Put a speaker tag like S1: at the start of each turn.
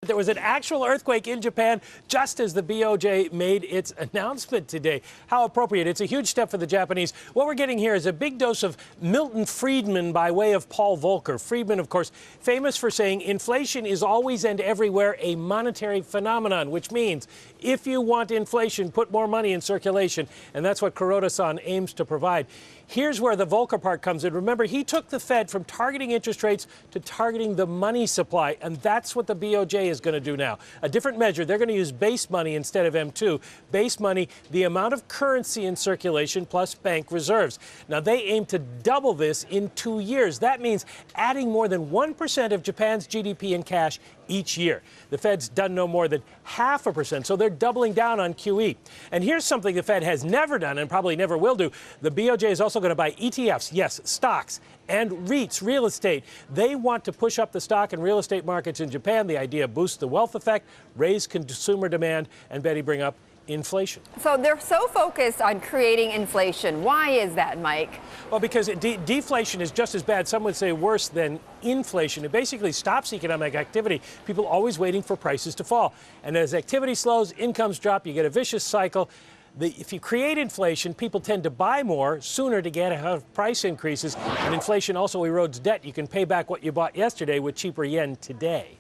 S1: There was an actual earthquake in Japan just as the BOJ made its announcement today. How appropriate. It's a huge step for the Japanese. What we're getting here is a big dose of Milton Friedman by way of Paul Volcker. Friedman, of course, famous for saying inflation is always and everywhere a monetary phenomenon, which means if you want inflation, put more money in circulation. And that's what Kuroda-san aims to provide. Here's where the Volcker part comes in. Remember, he took the Fed from targeting interest rates to targeting the money supply, and that's what the BOJ is going to do now. A different measure. They're going to use base money instead of M2. Base money, the amount of currency in circulation plus bank reserves. Now, they aim to double this in 2 years. That means adding more than 1% of Japan's GDP in cash each year. The Fed's done no more than 0.5%, so they're doubling down on QE. And here's something the Fed has never done and probably never will do. The BOJ is also going to buy ETFs, yes, stocks, and REITs, real estate. They want to push up the stock and real estate markets in Japan. The idea boosts the wealth effect, raise consumer demand, and Betty, bring up inflation.
S2: So they're so focused on creating inflation. Why is that, Mike?
S1: Well, because deflation is just as bad, some would say worse than inflation. It basically stops economic activity. People always waiting for prices to fall. And as activity slows, incomes drop, you get a vicious cycle. If you create inflation, people tend to buy more sooner to get ahead of price increases. And inflation also erodes debt. You can pay back what you bought yesterday with cheaper yen today.